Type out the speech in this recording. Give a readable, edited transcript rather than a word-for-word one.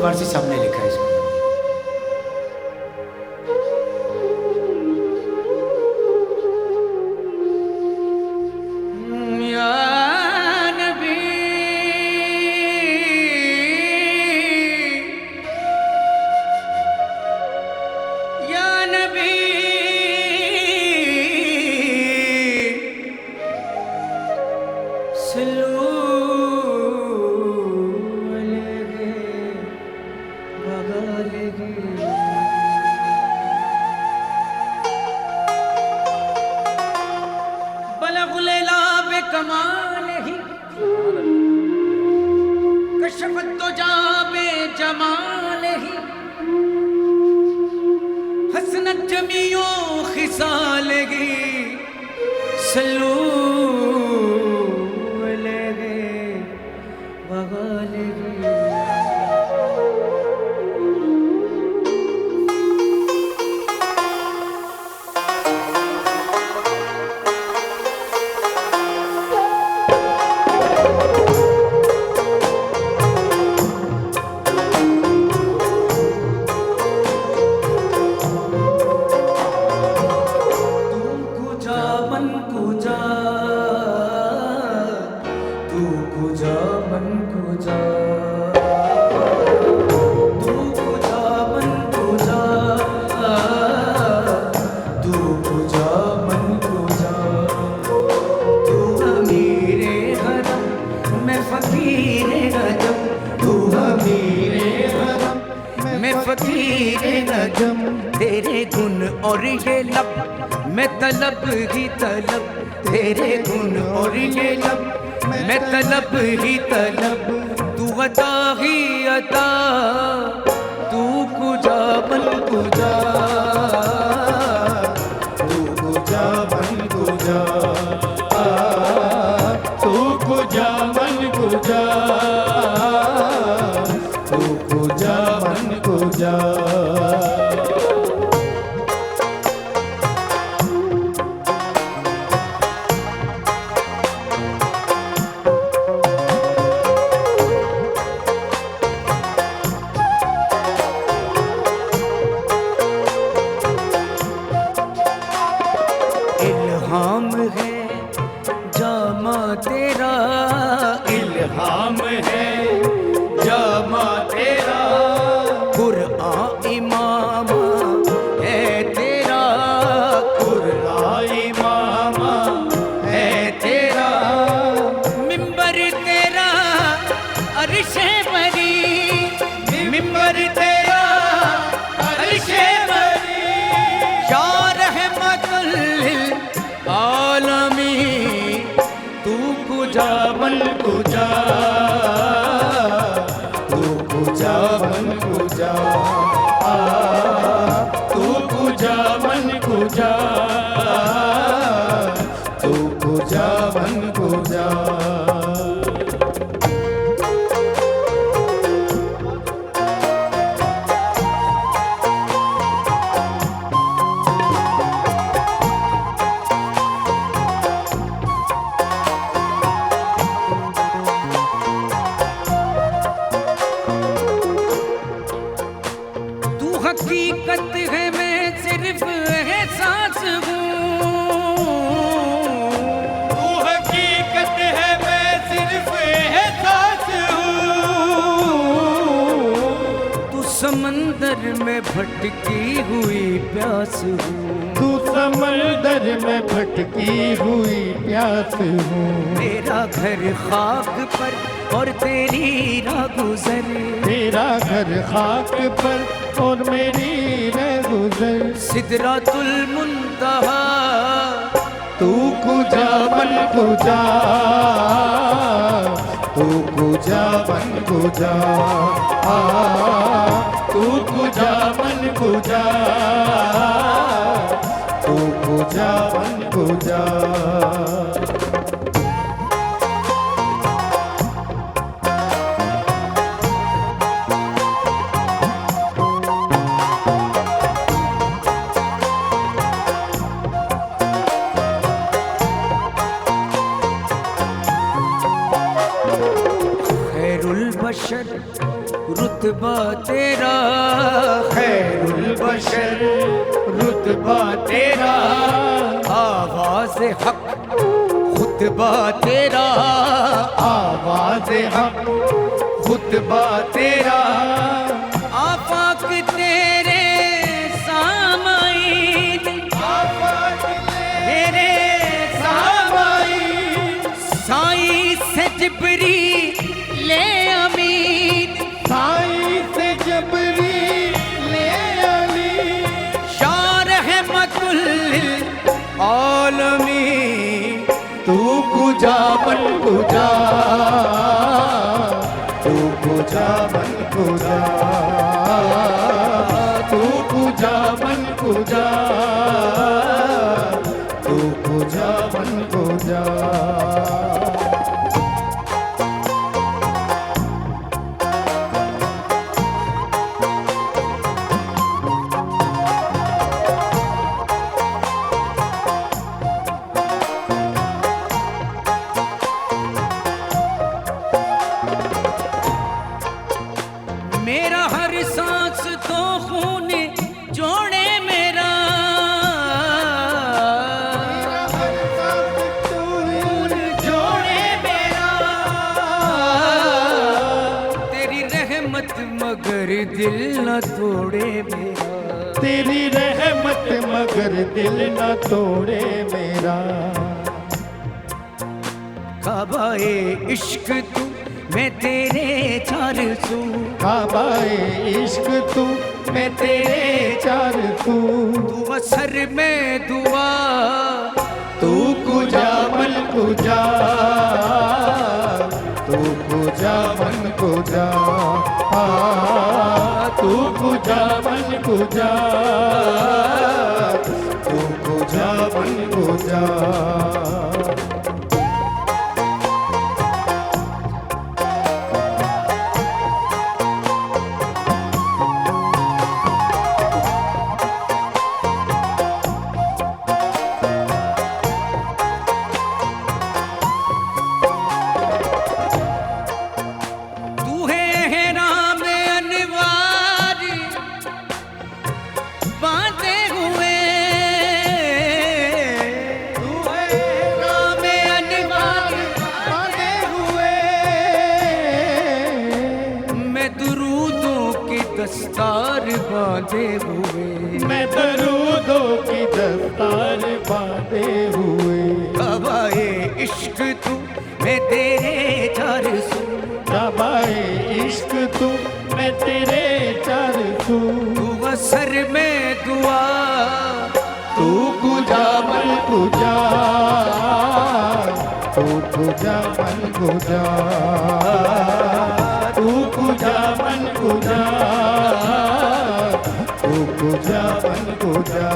वारसी साहब ने लिखा है इसको। तेरे गुण और ये लब मैं तलब ही तलब, तेरे गुण और ये लब मैं तलब ही तलब, तू अता ही अता, तू कुजा बन कुजा, तू कुजा बन कुजा, तू कुजा बन कुजा, तू कुजा बन कुजा। इल्हाम है जामा तेरा, इल्हाम है जामा तेरा, कुरआन इमामा है तेरा, कुरआन इमामा है तेरा, मिंबर तेरा अर्शे बरी, मिंबर तेरा अर्शे बरी, या रहमतुल लिल आलमीन, तू कुजा बन कुजा, तू कुजा बन कुजा, तू कुजा बन कुजा, तू कुजा बन कुजा। हकीकत है मैं सिर्फ एहसास हूँ, तू हकीकत है मैं सिर्फ एहसास हूँ, तू समंदर में भटकी हुई प्यास हूँ, तू समंदर में भटकी हुई प्यास हूँ, मेरा घर खाक पर और तेरी राह गुजर, तेरा घर खाक पर और मेरी राह गुजर, सिदरातुल मुंतहा, तू कुजा बन कुजा, तू कुजा बन कुजा, तू कुजा बन कुजा, तू कुजा बन कुजा। खैरुल बशर रुतबा तेरा खैरुल बशर, रुतबा तेरा आवाज़ हक, खुतबा तेरा आवाज़ हक, खुतबा तेरा आफाक तेरे सामाईन, आफाक तेरे सामाईन, साई से जिब्री ले अमीन, साई से जबरी ले अली, शाह रहमतुल लिल आलमीन। तू कुजा बन कुजा, तू कुजा मन कुजा, तू कुजा मन कुजा, तू कुजा मन कुजा। मेरा हर सांस तो खून जोड़े मेरा, खून जोड़े मेरा, तेरी रहमत मगर दिल न तोड़े मेरा, तेरी रहमत मगर दिल न तोड़े मेरा। काबाए इश्क तू मैं तेरे चार सू, काबाए इश्क तू मैं तेरे चार तू, तू असर में दुआ, तू कुजा मन कुजा, तू कुजा मन कुजा, तू कुजा मन कुजा, तू कुजा मन कुजा। दस्तार बांधे हुए, मैं दरूदों की दस्तार बांधे हुए, काबाए इश्क तू मैं तेरे चार सू, काबाए इश्क तू मैं तेरे चार सू, तू असर में दुआ, तू कुजा मन कुजा, तू कुजा मन कुजा, तू कुजा मन कुजा, तू कुजा मन कुजा।